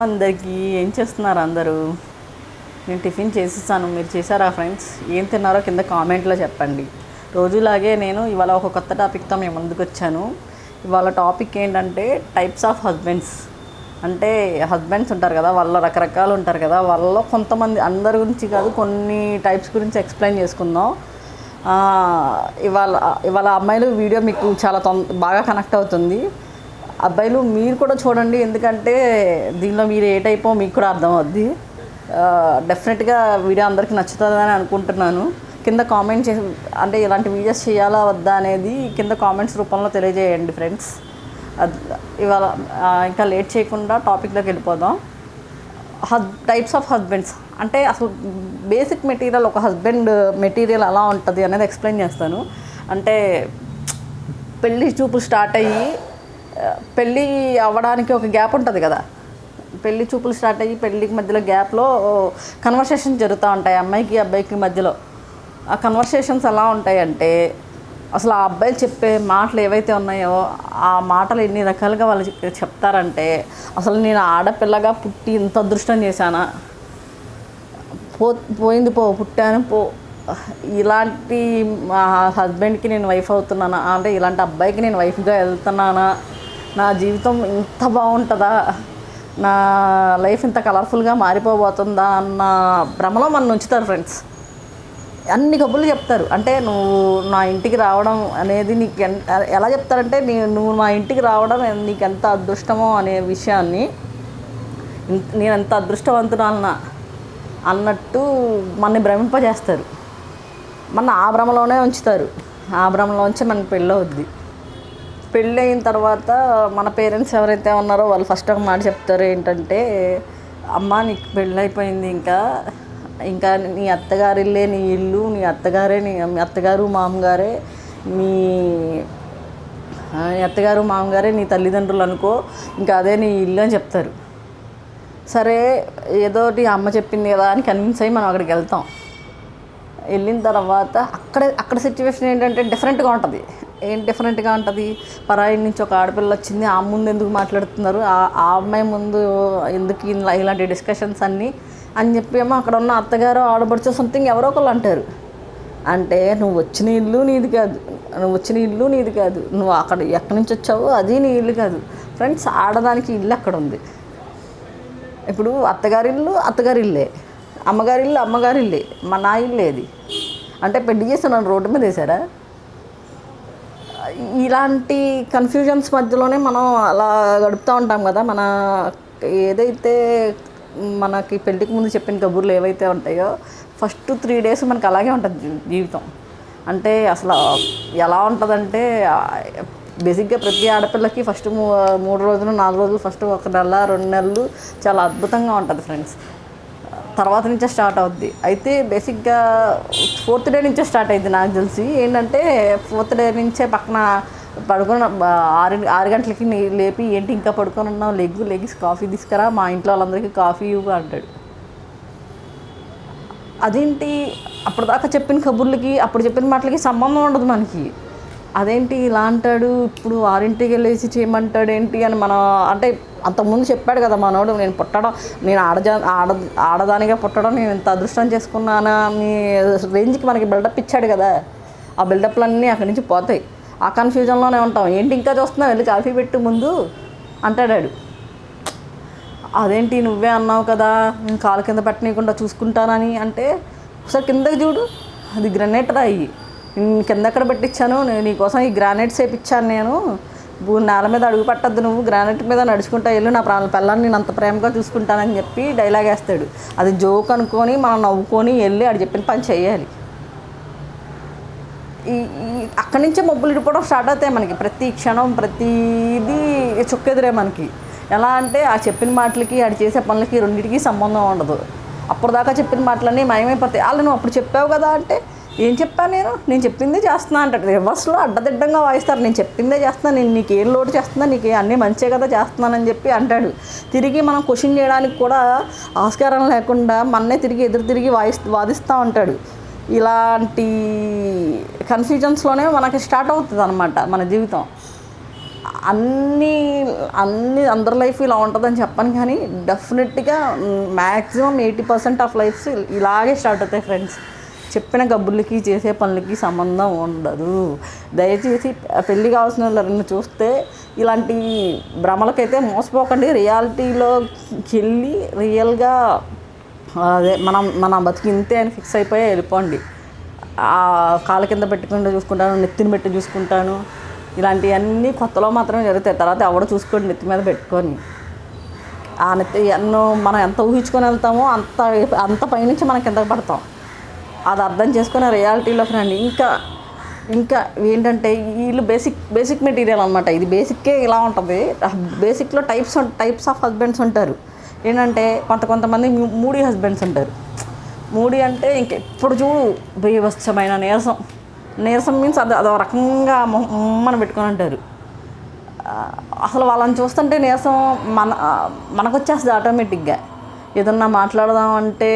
అందరికీ ఏం చేస్తున్నారు అందరూ? నేను టిఫిన్ చేసేసాను. మీరు చేశారా ఫ్రెండ్స్? ఏం తిన్నారో కింద కామెంట్లో చెప్పండి. రోజులాగే నేను ఇవాళ ఒక కొత్త టాపిక్తో మేము ముందుకు వచ్చాను. ఇవాళ టాపిక్ ఏంటంటే టైప్స్ ఆఫ్ హస్బెండ్స్. అంటే హస్బెండ్స్ ఉంటారు కదా, వాళ్ళ రకరకాలు ఉంటారు కదా, వాళ్ళలో కొంతమంది, అందరి గురించి కాదు, కొన్ని టైప్స్ గురించి ఎక్స్ప్లెయిన్ చేసుకుందాం. ఇవాళ ఇవాళ అమ్మాయిలు వీడియో మీకు చాలా బాగా కనెక్ట్ అవుతుంది. అబ్బాయిలు మీరు కూడా చూడండి, ఎందుకంటే దీనిలో మీరు ఏ టైపో మీకు కూడా అర్థమవుద్ది. డెఫినెట్గా వీడియో అందరికీ నచ్చుతుందని అనుకుంటున్నాను. కింద కామెంట్ చేసి, అంటే ఇలాంటి వీడియోస్ చేయాలా వద్దా అనేది కింద కామెంట్స్ రూపంలో తెలియజేయండి ఫ్రెండ్స్. ఇవాళ ఇంకా లేట్ చేయకుండా టాపిక్లోకి వెళ్ళిపోదాం. టైప్స్ ఆఫ్ హస్బెండ్స్ అంటే అసలు బేసిక్ మెటీరియల్, ఒక హస్బెండ్ మెటీరియల్ ఎలా ఉంటుంది అనేది ఎక్స్ప్లెయిన్ చేస్తాను. అంటే పెళ్ళి చూపులు స్టార్ట్ అయ్యి పెళ్ళి అవ్వడానికి ఒక గ్యాప్ ఉంటుంది కదా. పెళ్ళి చూపులు స్టార్ట్ అయ్యి పెళ్ళికి మధ్యలో గ్యాప్లో కన్వర్సేషన్స్ జరుగుతూ ఉంటాయి అమ్మాయికి అబ్బాయికి మధ్యలో. ఆ కన్వర్సేషన్స్ ఎలా ఉంటాయంటే, అసలు ఆ అబ్బాయిలు చెప్పే మాటలు ఏవైతే ఉన్నాయో ఆ మాటలు ఎన్ని రకాలుగా వాళ్ళు చెప్తారంటే, అసలు నేను ఆడపిల్లగా పుట్టి ఇంత అదృష్టం చేశానా, పోయింది పుట్టాను ఇలాంటి మా హస్బెండ్కి నేను వైఫ్ అవుతున్నానా, అంటే ఇలాంటి అబ్బాయికి నేను వైఫ్గా వెళ్తున్నానా, నా జీవితం ఇంత బాగుంటుందా, నా లైఫ్ ఇంత కలర్ఫుల్గా మారిపోబోతుందా అన్న భ్రమలో మనం ఉంచుతారు ఫ్రెండ్స్. అన్ని కబుర్లు చెప్తారు. అంటే నువ్వు నా ఇంటికి రావడం అనేది నీకు ఎలా చెప్తారంటే, నువ్వు నా ఇంటికి రావడం నీకు ఎంత అదృష్టమో అనే విషయాన్ని, నేను ఎంత అదృష్టవంతురాలనా అన్నట్టు మనని భ్రమింపజేస్తారు. మన ఆ భ్రమలోనే ఉంచుతారు. ఆ భ్రమలోంచి మనకి పెళ్ళి అవుద్ది. పెళ్ళి అయిన తర్వాత మన పేరెంట్స్ ఎవరైతే ఉన్నారో వాళ్ళు ఫస్ట్ ఒక మాట చెప్తారు, ఏంటంటే, అమ్మ నీకు పెళ్ళి అయిపోయింది, ఇంకా నీ అత్తగారిల్లే నీ ఇల్లు, నీ అత్తగారే మీ అత్తగారు మామగారే నీ అత్తగారు మామగారే నీ తల్లిదండ్రులు అనుకో, ఇంకా అదే నీ ఇల్లు అని చెప్తారు. సరే ఏదోటి అమ్మ చెప్పింది కదా అని కన్విన్స్ అయ్యి మనం అక్కడికి వెళ్తాం. వెళ్ళిన తర్వాత అక్కడ సిచ్యువేషన్ ఏంటంటే డిఫరెంట్గా ఉంటుంది. ఏం డిఫరెంట్గా ఉంటుంది? పరాయి నుంచి ఒక ఆడపిల్ల వచ్చింది, ఆ ముందు ఎందుకు మాట్లాడుతున్నారు, ఆ అమ్మాయి ముందు ఎందుకు ఇలాంటి డిస్కషన్స్ అన్నీ అని చెప్పి ఏమో అక్కడ ఉన్న అత్తగారు ఆడబడుచో సంథింగ్ ఎవరో ఒకళ్ళు అంటారు. అంటే నువ్వు వచ్చిన ఇల్లు నీది కాదు, నువ్వు అక్కడ ఎక్కడి నుంచి వచ్చావో అది నీ ఇల్లు కాదు ఫ్రెండ్స్. ఆడదానికి ఇల్లు అక్కడ ఉంది. ఇప్పుడు అత్తగారిల్లే, అమ్మగారిల్లే, నా ఇల్లేది అంటే పెళ్లి చేసి నన్ను రోడ్డు మీద వేసారా? ఇలాంటి కన్ఫ్యూజన్స్ మధ్యలోనే మనం అలా గడుపుతూ ఉంటాం కదా. మన ఏదైతే మనకి పెళ్ళికి ముందు చెప్పిన కబుర్లు ఏవైతే ఉంటాయో ఫస్ట్ 3 days మనకి అలాగే ఉంటుంది జీవితం. అంటే అసలు ఎలా ఉంటుందంటే, బేసిక్గా ప్రతి ఆడపిల్లకి ఫస్ట్ 3 రోజులు 4 రోజులు, ఫస్ట్ 1 నెల 2 నెలలు చాలా అద్భుతంగా ఉంటుంది ఫ్రెండ్స్. తర్వాత నుంచే స్టార్ట్ అవుద్ది. అయితే బేసిక్గా 4th day నుంచే స్టార్ట్ అయింది నాకు తెలిసి. ఏంటంటే 4th day నుంచే పక్కన పడుకొని 6 గంటలకి లేపి, ఏంటి ఇంకా పడుకొని ఉన్నావు, లెగ్స్ కాఫీ తీసుకురా, మా ఇంట్లో వాళ్ళందరికీ కాఫీ ఇవ్వు అంటాడు. అదేంటి, అప్పటిదాకా చెప్పిన కబుర్లకి అప్పుడు చెప్పిన మాటలకి సంబంధం ఉండదు మనకి. అదేంటి ఇలా అంటాడు, ఇప్పుడు 6ంటికి వెళ్ళేసి చేయమంటాడు ఏంటి అని మనం, అంటే అంతకుముందు చెప్పాడు కదా మనోడు, నేను ఆడదానిగా పుట్టడం నేను ఇంత అదృష్టం చేసుకున్నానా మీ రేంజ్కి మనకి బిల్డప్ ఇచ్చాడు కదా. ఆ బిల్డప్లన్నీ అక్కడి నుంచి పోతాయి. ఆ కన్ఫ్యూజన్లోనే ఉంటాం. ఏంటి ఇంకా చూస్తున్నావు, వెళ్ళి కాఫీ పెట్టు ముందు అంటాడాడు. అదేంటి నువ్వే అన్నావు కదా నేను కాలు కింద పెట్టనీయకుండా చూసుకుంటానని అంటే, ఒకసారి కిందకి చూడు, అది గ్రనైట్ రాయి, కింద ఎక్కడ పెట్టించాను, నీకోసం ఈ గ్రానైట్స్ వేయించాను నేను, నేల మీద అడుగు పట్టద్దు, నువ్వు గ్రానైట్ మీద నడుచుకుంటా వెళ్ళు, నా పిల్లల్ని నేను అంత ప్రేమగా చూసుకుంటానని చెప్పి డైలాగ్ వేస్తాడు. అది జోక్ అనుకొని మనం నవ్వుకొని వెళ్ళి ఆడు చెప్పిన పని చేయాలి. అక్కడి నుంచే మబ్బులు ఇడిపోవడం స్టార్ట్ అవుతాయి మనకి. ప్రతి క్షణం ప్రతిదీ చుక్కెదురే మనకి. ఎలా అంటే ఆ చెప్పిన మాటలకి ఆడు చేసే పనులకి రెండింటికి సంబంధం ఉండదు. అప్పటిదాకా చెప్పిన మాటలన్నీ మాయమైపోతాయి. వాళ్ళు నువ్వు అప్పుడు చెప్పావు కదా అంటే, ఏం చెప్పాను నేను చెప్పిందే చేస్తున్నా అంటాడు. రివర్స్లో అడ్డదిడ్డంగా వాయిస్తారు. నేను చెప్పిందే చేస్తున్నా, నేను నీకు ఏం లోటు చేస్తున్నా, నీకు అన్నీ మంచే కదా చేస్తున్నానని చెప్పి అంటాడు. తిరిగి మనం క్వశ్చన్ చేయడానికి కూడా ఆస్కారం లేకుండా మన్నే ఎదురు తిరిగి వాదిస్తూ ఉంటాడు. ఇలాంటి కన్ఫ్యూజన్స్లోనే మనకి స్టార్ట్ అవుతుంది అన్నమాట మన జీవితం. అన్నీ అన్నీ అందరి లైఫ్ ఇలా ఉంటుందని చెప్పను, కానీ డెఫినెట్గా మ్యాక్సిమం 80% ఆఫ్ లైఫ్స్ ఇలాగే స్టార్ట్ అవుతాయి ఫ్రెండ్స్. చెప్పిన కబుర్లకి చేసే పనులకి సంబంధం ఉండదు. దయచేసి పెళ్ళి కావాల్సిన వాళ్ళని చూస్తే ఇలాంటి భ్రమలకైతే మోసపోకండి. రియాలిటీలోకి వెళ్ళి రియల్గా అదే మన బతికి ఇంతే అని ఫిక్స్ అయిపోయి వెళ్ళిపోండి. కాళ్ళ కింద పెట్టుకుంటూ చూసుకుంటాను, నెత్తిని పెట్టి చూసుకుంటాను, ఇలాంటివన్నీ కొత్తలో మాత్రమే జరుగుతాయి. తర్వాత ఎవడో చూసుకోండి నెత్తి మీద పెట్టుకొని. ఆ నెత్తి మనం ఎంత ఊహించుకొని వెళ్తామో అంత పైనుంచి మనం కిందకి పడతాం. అది అర్థం చేసుకునే రియాలిటీలోకి రండి. ఇంకా ఏంటంటే వీళ్ళు బేసిక్ మెటీరియల్ అనమాట. ఇది బేసిక్కే ఇలా ఉంటుంది. బేసిక్లో టైప్స్ ఆఫ్ హస్బెండ్స్ ఉంటారు. ఏంటంటే కొంతమంది మూడీ హస్బెండ్స్ ఉంటారు. మూడీ అంటే ఇంకెప్పుడు చూడు బీభత్సమైన నీరసం మీన్స్ అదో రకంగా మొహమ్మని పెట్టుకొని ఉంటారు. అసలు వాళ్ళని చూస్తుంటే నీరసం మనకు వచ్చేస్తుంది ఆటోమేటిక్గా. ఏదన్నా మాట్లాడదాం అంటే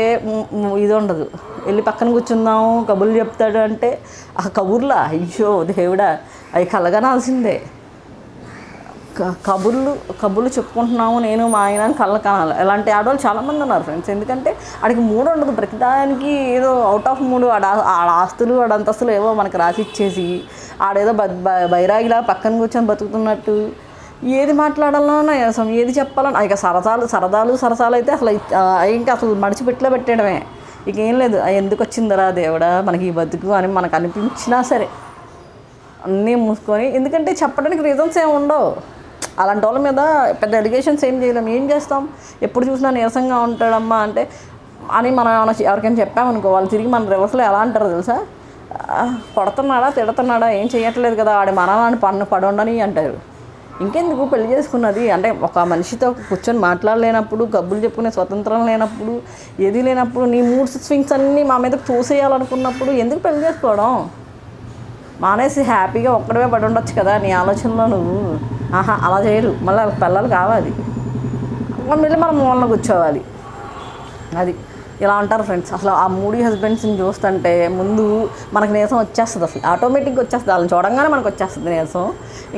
ఇది ఉండదు. వెళ్ళి పక్కన కూర్చుందాము, కబుర్లు చెప్తాడు అంటే ఆ కబుర్లా అయ్యో దేవుడా అవి కలగనాల్సిందే. కబుర్లు చెప్పుకుంటున్నాము నేను మా ఆయన అని కళ్ళ కనాలి. ఇలాంటి ఆడవాళ్ళు చాలామంది ఉన్నారు ఫ్రెండ్స్. ఎందుకంటే ఆడికి మూడు ఉండదు. ప్రతిదానికి ఏదో అవుట్ ఆఫ్ మూడు ఆడ ఆస్తులు ఆడంతస్తులు ఏవో మనకు రాసి ఇచ్చేసి ఆడేదో బైరాగిలా పక్కన కూర్చొని బతుకుతున్నట్టు ఏది మాట్లాడాలన్నా అసలు ఏది చెప్పాలన్నా ఇక సరసాలు అయితే అసలు మడిచిపెట్టిలో పెట్టడమే. ఇక ఏం లేదు, ఎందుకు వచ్చిందరా దేవుడా మనకి ఈ బతుకు అని మనకు అనిపించినా సరే అన్నీ మూసుకొని, ఎందుకంటే చెప్పడానికి రీజన్స్ ఏమి ఉండవు. అలాంటి వాళ్ళ మీద పెద్ద ఎలిగేషన్స్ ఏం చేయలేము. ఏం చేస్తాం, ఎప్పుడు చూసినా నీరసంగా ఉంటాడమ్మా అని మనం ఎవరికైనా చెప్పామనుకో, వాళ్ళు తిరిగి మన రివర్స్లో ఎలా అంటారు తెలుసా, కొడుతున్నాడా తిడుతున్నాడా ఏం చేయట్లేదు కదా ఆడి మనాన్ని పడుండని అంటారు. ఇంకెందుకు పెళ్లి చేసుకున్నది అంటే ఒక మనిషితో కూర్చొని మాట్లాడలేనప్పుడు, కబుర్లు చెప్పుకునే స్వతంత్రం లేనప్పుడు, ఏది లేనప్పుడు, నీ మూడ్ స్వింగ్స్ అన్నీ మా మీదకి చూసేయాలనుకున్నప్పుడు ఎందుకు పెళ్లి చేసుకోవడం? మానేసి హ్యాపీగా ఒక్కడవే పడి ఉండొచ్చు కదా నీ ఆలోచనలో నువ్వు. అలా చేయరు, మళ్ళీ పిల్లలు కావాలి, మళ్ళీ మనం మూలన కూర్చోవాలి. అది ఇలా అంటారు ఫ్రెండ్స్. అసలు ఆ మూడీ హస్బెండ్స్ని చూస్తుంటే ముందు మనకు నీరసం వచ్చేస్తుంది. అసలు ఆటోమేటిక్గా వచ్చేస్తుంది. వాళ్ళని చూడంగానే మనకు వచ్చేస్తుంది నీరసం.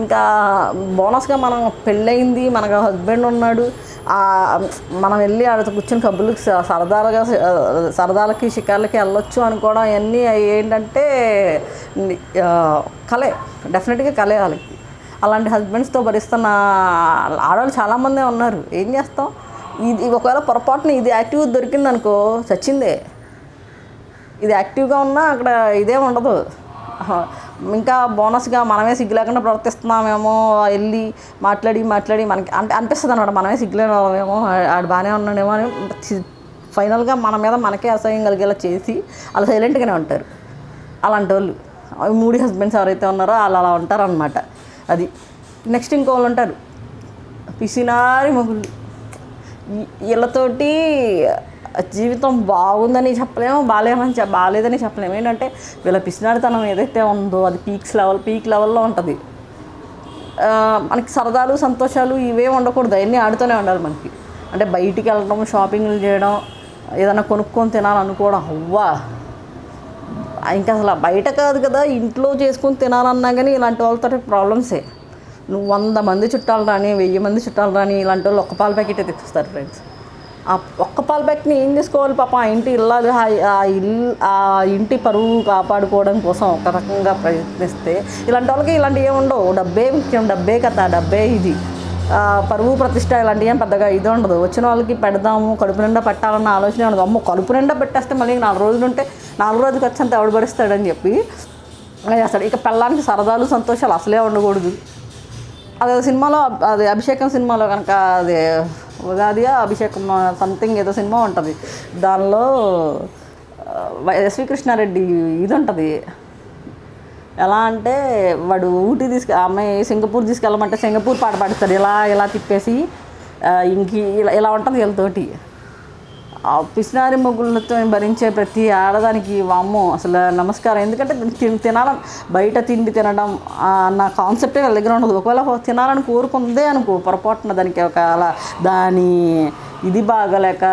ఇంకా బోనస్గా మనం పెళ్ళయింది, మనకు హస్బెండ్ ఉన్నాడు, మనం వెళ్ళి ఆడితో కూర్చొని కబుర్లకి సరదాలకి షికార్లకి వెళ్ళొచ్చు అనుకోవడం అవన్నీ ఏంటంటే కలే, డెఫినెట్గా కలే వాళ్ళకి. అలాంటి హస్బెండ్స్తో భరిస్తున్న ఆడవాళ్ళు చాలామందే ఉన్నారు. ఏం చేస్తాం, ఇది ఒకవేళ పొరపాటున ఇది యాక్టివ్ దొరికిందనుకో చచ్చిందే. ఇది యాక్టివ్గా ఉన్నా అక్కడ ఇదేం ఉండదు. ఇంకా బోనస్గా మనమే సిగ్గు లేకుండా ప్రవర్తిస్తున్నామేమో, వెళ్ళి మాట్లాడి మనకి అనిపిస్తుంది అనమాట, మనమే సిగ్గులేమో, ఆడు బాగానే ఉన్నాడేమో అని ఫైనల్గా మన మీద మనకే అసహ్యం కలిగేలా చేసి అలా సైలెంట్గానే ఉంటారు. అలాంటి వాళ్ళు మూడీ హస్బెండ్స్ ఎవరైతే ఉన్నారో వాళ్ళు అలా ఉంటారనమాట. అది నెక్స్ట్ ఇంకోళ్ళు ఉంటారు పిసినారి మొగుళ్ళు. వీళ్ళతోటి జీవితం బాగుందని చెప్పలేము, బాగాలేదని చెప్పలేము. ఏంటంటే వీళ్ళ పిసినారితనం ఏదైతే ఉందో అది పీక్ లెవెల్లో ఉంటుంది. మనకి సరదాలు సంతోషాలు ఇవే ఉండకూడదు, అవన్నీ ఆడుతూనే ఉండాలి మనకి. అంటే బయటికి వెళ్ళడం, షాపింగ్లు చేయడం, ఏదైనా కొనుక్కొని తినాలనుకోవడం, అవ్వా ఇంకా అసలు బయట కాదు కదా ఇంట్లో చేసుకొని తినాలన్నా కానీ ఇలాంటి వాళ్ళతో ప్రాబ్లమ్సే. నువ్వు 100 మంది చుట్టాలు రాని, 1000 మంది చుట్టాలు రాని, ఇలాంటి వాళ్ళు ఒక్క పాల ప్యాకెటే తెచ్చిస్తారు ఫ్రెండ్స్. ఆ ఒక్క పాల ప్యాకెట్ని ఏం చేసుకోవాలి పాపం, ఆ ఇంటి ఇల్లాలు ఆ ఇంటి పరువు కాపాడుకోవడం కోసం ఒక రకంగా ప్రయత్నిస్తే, ఇలాంటి వాళ్ళకి ఇలాంటివి ఏమి ఉండవు. డబ్బే ముఖ్యం, డబ్బే కథ, డబ్బే ఇది, పరువు ప్రతిష్ట ఇలాంటివి ఏం పెద్దగా ఇది ఉండదు. వచ్చిన వాళ్ళకి పెడదాము, కడుపు నిండా పెట్టాలన్న ఆలోచన ఉండదు. అమ్మో కడుపు నిండా పెట్టేస్తే మళ్ళీ 4 రోజులు ఉంటే 4 రోజులు ఖర్చు అంతా ఎవడు భరిస్తాడని చెప్పి చేస్తాడు. ఇక పెళ్ళానికి సరదాలు సంతోషాలు అసలే ఉండకూడదు. అదే సినిమాలో, అది అభిషేకం సినిమాలో కనుక, అదే ఉగాదిగా అభిషేకం సంథింగ్ ఏదో సినిమా ఉంటుంది, దానిలో ఎస్వి కృష్ణారెడ్డి ఇది ఉంటుంది. ఎలా అంటే వాడు ఊటీ అమ్మాయి సింగపూర్ తీసుకెళ్ళమంటే సింగపూర్ పాట పాడుతాడు, ఇలా తిప్పేసి ఇలా ఉంటుంది వీళ్ళతోటి. పిసినారి మొగ్గులతో భరించే ప్రతి ఆడదానికి వామ్మో అసలు నమస్కారం. ఎందుకంటే తినాలని, బయట తిండి తినడం అన్న కాన్సెప్టే వాళ్ళ దగ్గర ఉండదు. ఒకవేళ తినాలని కోరుకుందే అనుకో, పొరపాటున దానికి ఒకవేళ దాని ఇది బాగలేక,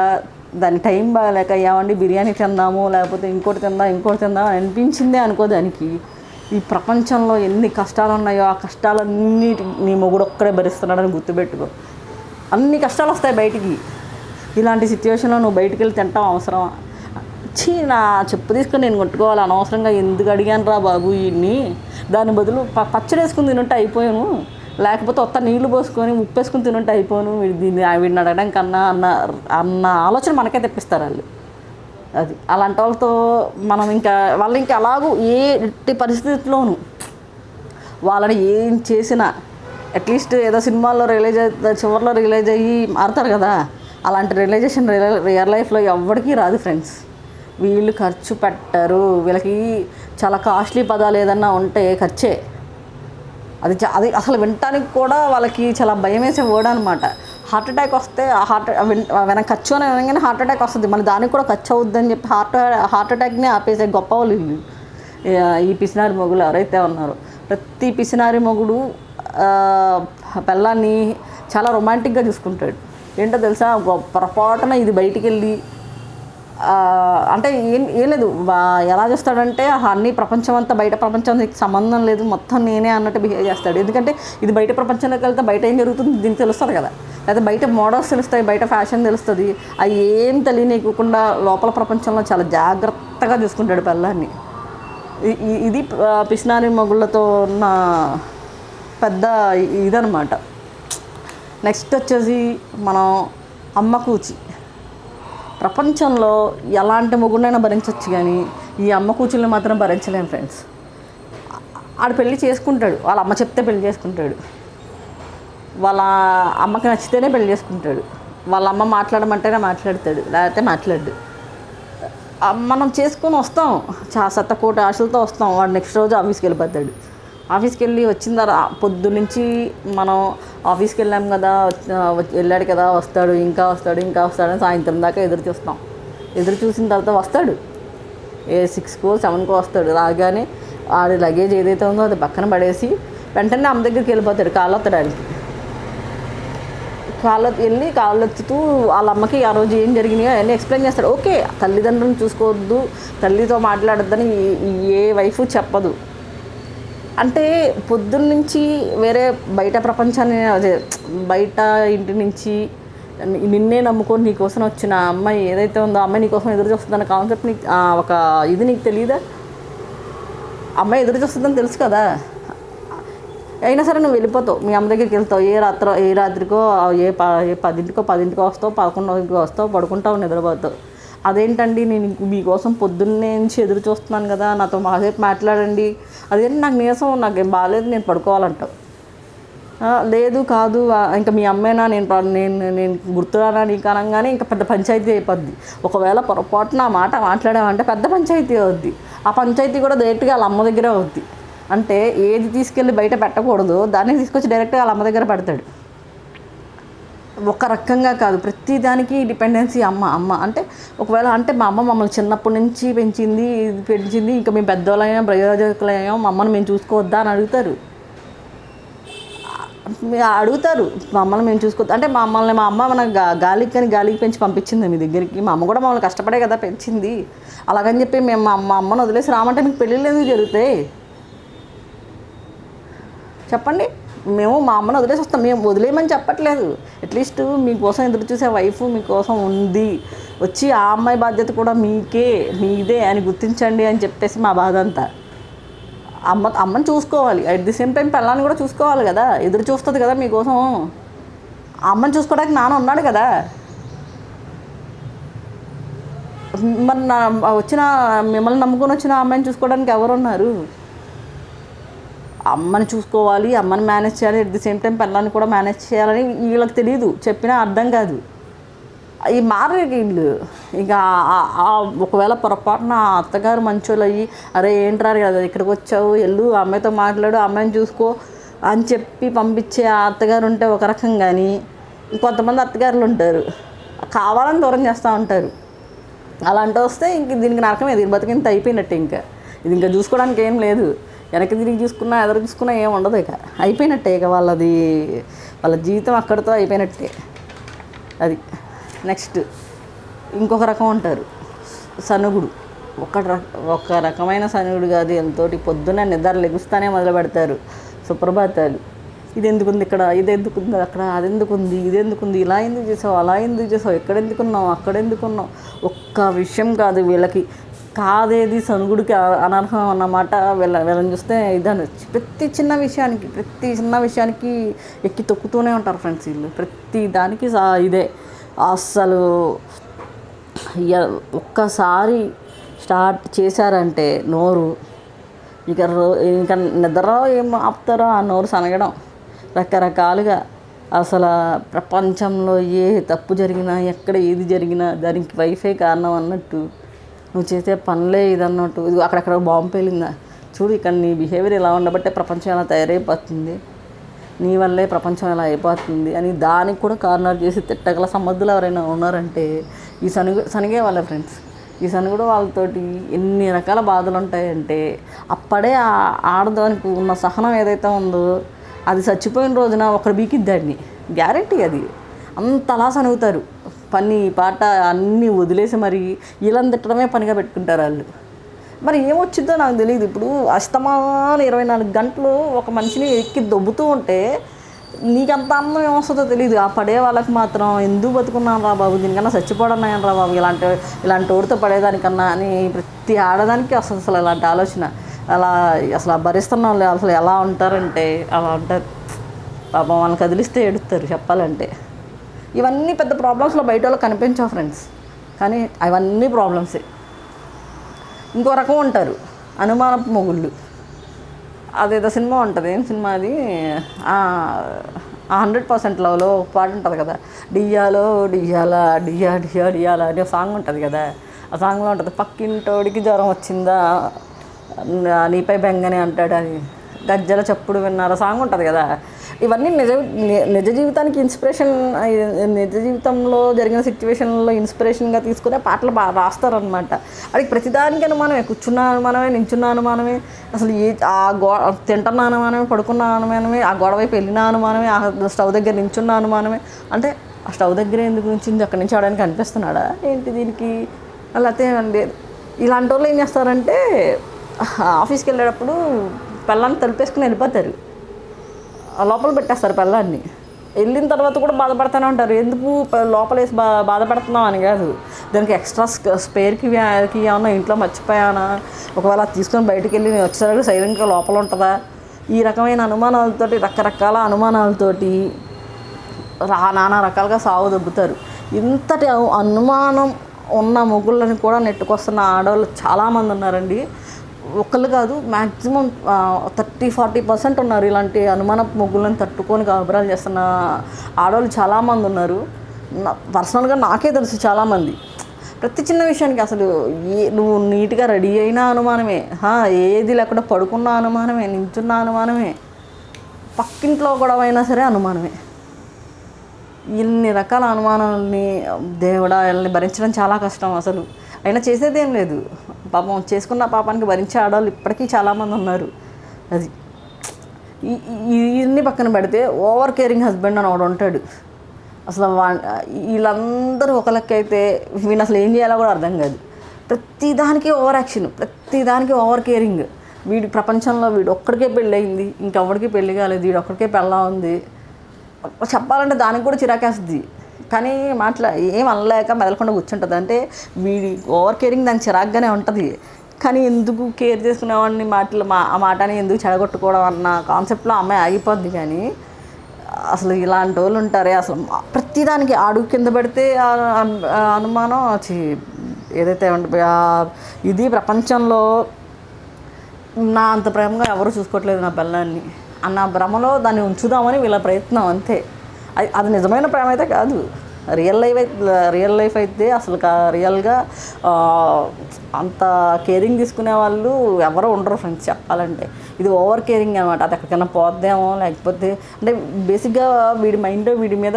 దాని టైం బాగలేక, ఏమండి బిర్యానీ తిందాము లేకపోతే ఇంకోటి తిందాం అనిపించిందే అనుకో, దానికి ఈ ప్రపంచంలో ఎన్ని కష్టాలు ఉన్నాయో ఆ కష్టాలన్నీ నీ మొగుడు ఒక్కడే భరిస్తున్నాడని గుర్తుపెట్టుకో. అన్ని కష్టాలు వస్తాయి బయటికి. ఇలాంటి సిచ్యువేషన్లో నువ్వు బయటికి వెళ్ళి తింటాం అవసరమా? నా చెప్పు తీసుకొని నేను కొట్టుకోవాలి అనవసరంగా ఎందుకు అడిగాను రా బాబు ఇన్ని, దాని బదులు పచ్చడి వేసుకుని తినుంటే అయిపోయాను, లేకపోతే ఒక్క నీళ్లు పోసుకొని ఉప్పేసుకుని తినుంటే అయిపోను, వీడిని అడగడం కన్నా అన్న ఆలోచన మనకే తెప్పిస్తారు వాళ్ళు. అది అలాంటి వాళ్ళతో మనం వాళ్ళు ఇంకా అలాగూ ఎట్టి పరిస్థితుల్లోనూ వాళ్ళని ఏం చేసినా అట్లీస్ట్ ఏదో సినిమాల్లో చివరిలో రియలైజ్ అయ్యి మారుతారు కదా, అలాంటి రియలైజేషన్ రియల్ లైఫ్లో ఎవరికీ రాదు ఫ్రెండ్స్. వీళ్ళు ఖర్చు పెట్టరు. వీళ్ళకి చాలా కాస్ట్లీ పదాలు ఏదన్నా ఉంటే ఖర్చే. అది అసలు వినటానికి కూడా వాళ్ళకి చాలా భయం వేసే వర్డ్ అనమాట. హార్ట్ అటాక్ వస్తే వెనక ఖర్చు అని అనగానే హార్ట్ అటాక్ వస్తుంది, మళ్ళీ దానికి కూడా ఖర్చు అవుద్దని చెప్పి హార్ట్ అటాక్ని ఆపేసే గొప్ప వాళ్ళు వీళ్ళు. ఈ పిసినారి మొగులు ఎవరైతే ఉన్నారో, ప్రతి పిసినారి మొగుడు పిల్లాన్ని చాలా రొమాంటిక్గా చూసుకుంటాడు. ఏంటో తెలుసా, పొరపాటున ఇది బయటికి వెళ్ళి అంటే ఏం లేదు, ఎలా చేస్తాడంటే అన్ని ప్రపంచం అంతా బయట ప్రపంచానికి సంబంధం లేదు, మొత్తం నేనే అన్నట్టు బిహేవ్ చేస్తాడు. ఎందుకంటే ఇది బయట ప్రపంచంలోకి వెళ్తే బయట ఏం జరుగుతుంది దీనికి తెలుస్తుంది కదా, లేకపోతే బయట మోడల్స్ తెలుస్తాయి, బయట ఫ్యాషన్ తెలుస్తుంది. అవి ఏం తెలియనివ్వకుండా లోపల ప్రపంచంలో చాలా జాగ్రత్తగా చూసుకుంటాడు పిల్లాన్ని. ఇది పిసినారి మొగుళ్ళతో ఉన్న పెద్ద ఇదనమాట. నెక్స్ట్ వచ్చేసి మనం అమ్మ కూచి. ప్రపంచంలో ఎలాంటి మొగుడినైనా భరించవచ్చు, కానీ ఈ అమ్మ కూచుల్ని మాత్రం భరించలేము ఫ్రెండ్స్. ఆడు పెళ్ళి చేసుకుంటాడు, వాళ్ళ అమ్మ చెప్తే పెళ్లి చేసుకుంటాడు, వాళ్ళ అమ్మకి నచ్చితేనే పెళ్లి చేసుకుంటాడు, వాళ్ళ అమ్మ మాట్లాడమంటేనే మాట్లాడతాడు, లేకపోతే మాట్లాడు. మనం చేసుకొని వస్తాం, సత్తకోటి ఆశలతో వస్తాం. వాడు నెక్స్ట్ రోజు ఆఫీస్కి వెళ్ళిపోతాడు. ఆఫీస్కి వెళ్ళి వచ్చిన తర్వాత పొద్దున్నుంచి మనం ఆఫీస్కి వెళ్ళాం కదా, వెళ్ళాడు కదా, వస్తాడు ఇంకా వస్తాడని సాయంత్రం దాకా ఎదురు చూస్తాం. ఎదురు చూసిన తర్వాత వస్తాడు, 6కో 7కో వస్తాడు. రాగానే ఆడి లగేజ్ ఏదైతే ఉందో అది పక్కన పడేసి వెంటనే అమ్మ దగ్గరికి వెళ్ళిపోతాడు. కాళ్ళొత్తడానికి కాళ్ళొత్తుతూ వాళ్ళ అమ్మకి ఆ రోజు ఏం జరిగినాయో అవన్నీ ఎక్స్ప్లెయిన్ చేస్తాడు. ఓకే, తల్లిదండ్రులను చూసుకోవద్దు, తల్లితో మాట్లాడొద్దని ఏ వైఫ్ చెప్పదు. అంటే పొద్దున్నుంచి వేరే బయట ప్రపంచాన్ని, అదే బయట ఇంటి నుంచి నిన్నే నమ్ముకొని నీకోసం వచ్చిన అమ్మాయి ఏదైతే ఉందో అమ్మాయి నీకోసం ఎదురు చూస్తుందన్న కాన్సెప్ట్ నీకు ఒక ఇది నీకు తెలియదా? అమ్మాయి ఎదురు చూస్తుందని తెలుసు కదా, అయినా సరే నువ్వు వెళ్ళిపోతావు, మీ అమ్మ దగ్గరికి వెళ్తావు. ఏ రాత్రికో 10కో వస్తావు, 11కో వస్తావు, పడుకుంటావు, నిద్రపోతావు. అదేంటండి నేను మీకోసం పొద్దున్నే నుంచి ఎదురు చూస్తున్నాను కదా, నాతో మాసేపు మాట్లాడండి. అదేంటి నాకు నీరసం, నాకేం బాగాలేదు, నేను పడుకోవాలంటావు. లేదు కాదు ఇంకా మీ అమ్మేనా, నేను గుర్తురానా నీకు అనగానే ఇంకా పెద్ద పంచాయతీ అయిపోద్ది. ఒకవేళ పొరపాటున ఆ మాట మాట్లాడామంటే పెద్ద పంచాయతీ అవుద్ది. ఆ పంచాయతీ కూడా డైరెక్ట్గా వాళ్ళ అమ్మ దగ్గరే అవుద్ది. అంటే ఏది తీసుకెళ్ళి బయట పెట్టకూడదు దాన్ని తీసుకొచ్చి డైరెక్ట్గా వాళ్ళ అమ్మ దగ్గర పెడతాడు. ఒక రకంగా కాదు, ప్రతి దానికి డిపెండెన్సీ అమ్మ అంటే ఒకవేళ అంటే మా అమ్మ మమ్మల్ని చిన్నప్పటి నుంచి పెంచింది, ఇంకా మేము పెద్దవాళ్ళం ప్రయోజకులయ్యాం, మా అమ్మని మేము చూసుకోవద్దా అని అడుగుతారు. మమ్మల్ని మేము చూసుకోవద్దు అంటే మా అమ్మ మన గాలికి పెంచి పంపించింది మీ దగ్గరికి. మా అమ్మ కూడా మమ్మల్ని కష్టపడే కదా పెంచింది. అలాగని చెప్పి మేము మా అమ్మను వదిలేసి రామంటే మీకు పెళ్ళిళ్ళు ఎందుకు జరుగుతాయి చెప్పండి? మేము మా అమ్మను వదిలేసి వస్తాం, మేము వదిలేయమని చెప్పట్లేదు. అట్లీస్ట్ మీకోసం ఎదురు చూసే వైఫ్ మీకోసం ఉంది, వచ్చి ఆ అమ్మాయి బాధ్యత కూడా మీదే అని గుర్తించండి అని చెప్పేసి మా బాధ అంతా. అమ్మని చూసుకోవాలి, అట్ ది సేమ్ టైం పిల్లాన్ని కూడా చూసుకోవాలి కదా, ఎదురు చూస్తుంది కదా మీకోసం. అమ్మని చూసుకోవడానికి నాన్న ఉన్నాడు కదా. మరి మిమ్మల్ని నమ్ముకొని వచ్చిన అమ్మాయిని చూసుకోవడానికి ఎవరున్నారు? అమ్మని చూసుకోవాలి, అమ్మని మేనేజ్ చేయాలి, అట్ ది సేమ్ టైం పిల్లల్ని కూడా మేనేజ్ చేయాలని వీళ్ళకి తెలియదు, చెప్పినా అర్థం కాదు. ఈ మారే వీళ్ళు ఇంకా ఒకవేళ పొరపాటున అత్తగారు మంచోళ్ళు అయ్యి అరే ఏంట్రా కదా ఇక్కడికి వచ్చావు, వెళ్ళు అమ్మాయితో మాట్లాడు, అమ్మాయిని చూసుకో అని చెప్పి పంపించే ఆ అత్తగారు ఉంటే ఒక రకం. కానీ కొంతమంది అత్తగారులు ఉంటారు కావాలని దూరం చేస్తూ ఉంటారు. అలాంటి వస్తే ఇంక దీనికి నరకం ఇది బతికింత అయిపోయినట్టే. ఇది ఇంకా చూసుకోవడానికి ఏం లేదు. వెనక్కి తిరిగి చూసుకున్నా ఎదురు చూసుకున్నా ఏం ఉండదు, ఇక అయిపోయినట్టే. ఇక వాళ్ళ జీవితం అక్కడితో అయిపోయినట్టే. అది నెక్స్ట్ ఇంకొక రకం ఉంటారు సనుగుడు. ఒక రకమైన సనుగుడు కాదు, ఎంతోటి పొద్దున్న నిద్ర లెగుస్తానే మొదలు పెడతారు సుప్రభాతాలు. ఇది ఎందుకుంది ఇక్కడ, ఇది ఎందుకుంది అక్కడ, అది ఎందుకుంది, ఇది ఎందుకుంది, ఇలా ఎందుకు చేసావు, అలా ఎందుకు చేసావు, ఎక్కడెందుకున్నావు, అక్కడెందుకున్నావు. ఒక్క విషయం కాదు వీళ్ళకి, కాదేది సనుగుడికి అనర్హం అన్నమాట. వీళ్ళని చూస్తే ఇదని ప్రతి చిన్న విషయానికి ఎక్కి తొక్కుతూనే ఉంటారు ఫ్రెండ్స్ వీళ్ళు. ప్రతి దానికి ఇదే అస్సలు. ఒక్కసారి స్టార్ట్ చేశారంటే నోరు ఇంకా నిద్ర ఏం ఆపుతారో ఆ నోరు సనగడం. రకరకాలుగా అసలు ప్రపంచంలో ఏ తప్పు జరిగినా, ఎక్కడ ఏది జరిగినా దానికి వైఫే కారణం అన్నట్టు, నువ్వు చేసే పనులే ఇదన్నట్టు. ఇది అక్కడక్కడ బాంబు పేలిందా చూడు, ఇక్కడ నీ బిహేవియర్ ఇలా ఉండబట్టే ప్రపంచం ఎలా తయారైపోతుంది, నీ వల్లే ప్రపంచం ఎలా అయిపోతుంది అని దానికి కూడా కారణాలు చేసి తిట్టగల సమర్థులు ఎవరైనా ఉన్నారంటే ఈ సనిగే వాళ్ళ ఫ్రెండ్స్. ఈ సనుగుడు వాళ్ళతోటి ఎన్ని రకాల బాధలు ఉంటాయంటే అప్పుడే ఆడదానికి ఉన్న సహనం ఏదైతే ఉందో అది చచ్చిపోయిన రోజున ఒకరు బీకిద్దాడిని గ్యారెంటీ. అది అంతలా సనుగుతారు, పని పాట అన్నీ వదిలేసి మరి ఇలా తిట్టడమే పనిగా పెట్టుకుంటారు వాళ్ళు. మరి ఏమొచ్చిందో నాకు తెలియదు. ఇప్పుడు అస్తమాన 24 గంటలు ఒక మనిషిని ఎక్కి దొబ్బుతూ ఉంటే నీకంత అన్నం ఏమొస్తుందో తెలియదు. ఆ పడే వాళ్ళకి మాత్రం ఎందుకు బతుకున్నాను రా బాబు, దీనికన్నా చచ్చిపోవడం రా బాబు, ఇలాంటి ఓడితో పడేదానికన్నా అని ప్రతి ఆడదానికి వస్తుంది అసలు ఇలాంటి ఆలోచన. అలా అసలు భరిస్తున్న వాళ్ళు అసలు ఎలా ఉంటారంటే అలా ఉంటారు. పాపం వాళ్ళని కదిలిస్తే ఏడుస్తారు చెప్పాలంటే. ఇవన్నీ పెద్ద ప్రాబ్లమ్స్లో బయట వాళ్ళకి కనిపించవు ఫ్రెండ్స్, కానీ అవన్నీ ప్రాబ్లమ్సే. ఇంకో రకం ఉంటారు అనుమానపు మొగుళ్ళు. అదేదో సినిమా ఉంటుంది, ఏం సినిమా అది, 100% లవ్లో ఒక పాట ఉంటుంది కదా, డియ్యాలో డియ్యాలా డియ్యాలా అనే సాంగ్ ఉంటుంది కదా. ఆ సాంగ్లో ఉంటుంది, పక్కింటోడికి జ్వరం వచ్చిందా నీపై బెంగని అంటాడు, అది గజ్జల చప్పుడు విన్నారా సాంగ్ ఉంటుంది కదా. ఇవన్నీ నిజ జీవితానికి ఇన్స్పిరేషన్, నిజ జీవితంలో జరిగిన సిచ్యువేషన్లో ఇన్స్పిరేషన్గా తీసుకునే పాటలు బాగా రాస్తారనమాట. అది ప్రతిదానికి అనుమానమే, కూర్చున్న అనుమానమే, నించున్న అనుమానమే, అసలు తింటున్న అనుమానమే, పడుకున్న అనుమానమే, ఆ గోడ వైపు వెళ్ళిన అనుమానమే, ఆ స్టవ్ దగ్గర నించున్న అనుమానమే. అంటే ఆ స్టవ్ దగ్గర ఎందుకు నించింది, అక్కడి నుంచి అవడానికి అనిపిస్తున్నాడా ఏంటి దీనికి, అలాతే లేదు. ఇలాంటి వాళ్ళు ఏం చేస్తారంటే ఆఫీస్కి వెళ్ళేటప్పుడు పెళ్ళాన్ని తలుపేసుకుని వెళ్ళిపోతారు, లోపల పెట్టేస్తారు పెళ్ళాన్ని. వెళ్ళిన తర్వాత కూడా బాధపడుతూనే ఉంటారు. ఎందుకు లోపలేసి బాధపడుతున్నాం అని కాదు, దానికి ఎక్స్ట్రా స్పేర్కి ఏమన్నా ఇంట్లో మర్చిపోయానా, ఒకవేళ తీసుకొని బయటికి వెళ్ళి నేను వచ్చేసరికి సైలెంట్గా లోపల ఉంటుందా, ఈ రకమైన అనుమానాలతోటి, రకరకాల అనుమానాలతోటి నానా రకాలుగా సాగు దొబ్బుతారు. ఇంతటి అనుమానం ఉన్న మొగుళ్ళని కూడా నెట్టుకొస్తున్న ఆడవాళ్ళు చాలామంది ఉన్నారండి. ఒకళ్ళు కాదు, మ్యాక్సిమం 30-40% ఉన్నారు. ఇలాంటి అనుమాన మొగ్గులను తట్టుకొని కాపురాలు చేస్తున్న ఆడవాళ్ళు చాలామంది ఉన్నారు. పర్సనల్గా నాకే తెలుసు చాలామంది. ప్రతి చిన్న విషయానికి అసలు నువ్వు నీట్గా రెడీ అయినా అనుమానమే, ఏది లేకుండా పడుకున్న అనుమానమే, నించున్న అనుమానమే, పక్కింట్లో గొడవ అయినా సరే అనుమానమే. ఇన్ని రకాల అనుమానాలని దేవుడా వీళ్ళని భరించడం చాలా కష్టం అసలు. అయినా చేసేది ఏం లేదు, పాపం చేసుకున్న పాపానికి భరించే ఆడవాళ్ళు ఇప్పటికీ చాలామంది ఉన్నారు. అది ఇవన్నీ పక్కన పెడితే ఓవర్ కేరింగ్ హస్బెండ్ అని ఒకడు ఉంటాడు. అసలు వీళ్ళందరూ ఒక లెక్క అయితే వీళ్ళు అసలు ఏం చేయాలో కూడా అర్థం కాదు. ప్రతిదానికి ఓవర్ యాక్షన్, ప్రతిదానికి ఓవర్ కేరింగ్. వీడి ప్రపంచంలో వీడు ఒక్కడికే పెళ్ళి అయింది, ఇంకెవరికి పెళ్ళి కాలేదు, వీడు ఒక్కడికే పెళ్ళా ఉంది. చెప్పాలంటే దానికి కూడా చిరాకేస్తుంది, కానీ ఏం అనలేక మెదలకుండా కూర్చుంటుంది. అంటే వీడి ఓవర్ కేరింగ్ దానికి చిరాగ్గానే ఉంటుంది, కానీ ఎందుకు కేర్ చేసుకునేవాడిని ఆ మాటని ఎందుకు చెడగొట్టుకోవడం అన్న కాన్సెప్ట్లో అమ్మాయి ఆగిపోద్ది. కానీ అసలు ఇలాంటి వాళ్ళు ఉంటారే, అసలు ప్రతిదానికి అడుగు కింద పెడితే అనుమానం ఏదైతే ఇది ప్రపంచంలో నా అంత ప్రేమగా ఎవరు చూసుకోవట్లేదు నా పిల్లాన్ని అన్న భ్రమలో దాన్ని ఉంచుదామని వీళ్ళ ప్రయత్నం అంతే. అది నిజమైన ప్రేమ అయితే కాదు. రియల్ లైఫ్ అయితే అసలు రియల్గా అంత కేరింగ్ తీసుకునే వాళ్ళు ఎవరో ఉండరు ఫ్రెండ్స్ చెప్పాలంటే. ఇది ఓవర్ కేరింగ్ అనమాట. అది ఎక్కడికైనా పోద్దేమో, లేకపోతే అంటే బేసిక్గా వీడి మైండ్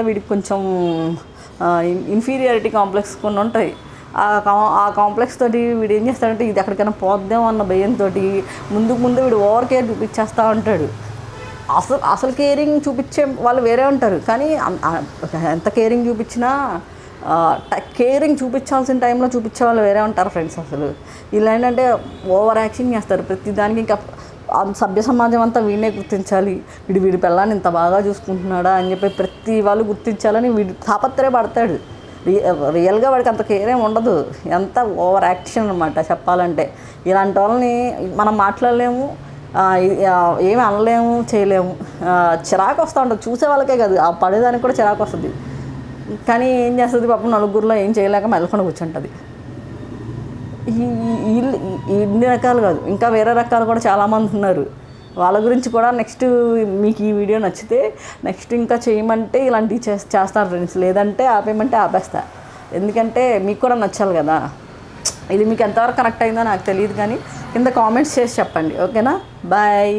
వీడికి కొంచెం ఇన్ఫీరియారిటీ కాంప్లెక్స్ కొన్ని ఉంటాయి. ఆ కాంప్లెక్స్ తోటి వీడు ఏం చేస్తాడంటే ఇది ఎక్కడికైనా పోద్దేమో అన్న భయంతో ముందు వీడు ఓవర్ కేర్ చూపించేస్తూ ఉంటాడు. అసలు కేరింగ్ చూపించే వాళ్ళు వేరే ఉంటారు, కానీ ఎంత కేరింగ్ చూపించినా కేరింగ్ చూపించాల్సిన టైంలో చూపించే వాళ్ళు వేరే ఉంటారు ఫ్రెండ్స్. అసలు వీళ్ళు ఏంటంటే ఓవర్ యాక్షన్ చేస్తారు ప్రతిదానికి. ఇంకా సభ్య సమాజం అంతా వీడినే గుర్తించాలి, వీడి పిల్లాన్ని ఇంత బాగా చూసుకుంటున్నాడా అని చెప్పి ప్రతి వాళ్ళు గుర్తించాలని వీడి తాపత్రయపడతాడు. రియల్గా వాడికి అంత కేరేం ఉండదు, ఎంత ఓవర్ యాక్షన్ అనమాట చెప్పాలంటే. ఇలాంటి వాళ్ళని మనం మాట్లాడలేము, ఏమి అనలేము, చేయలేము. చిరాకు వస్తూ ఉంటుంది చూసే వాళ్ళకే కాదు, ఆ పడేదానికి కూడా చిరాకు వస్తుంది. కానీ ఏం చేస్తుంది పాపం, నలుగురిలో ఏం చేయలేక మెల్లకుండా కూర్చుంటుంది. ఇన్ని రకాలు కాదు, ఇంకా వేరే రకాలు కూడా చాలామంది ఉన్నారు. వాళ్ళ గురించి కూడా నెక్స్ట్ మీకు ఈ వీడియో నచ్చితే నెక్స్ట్ ఇంకా చేయమంటే ఇలాంటివి చేస్తారు ఫ్రెండ్స్. లేదంటే ఆపేయమంటే ఆపేస్తా. ఎందుకంటే మీకు కూడా నచ్చాలి కదా. ఇది మీకు ఎంతవరకు కనెక్ట్ అయిందో నాకు తెలియదు, కానీ కింద కామెంట్స్ చేసి చెప్పండి. ఓకేనా? బాయ్.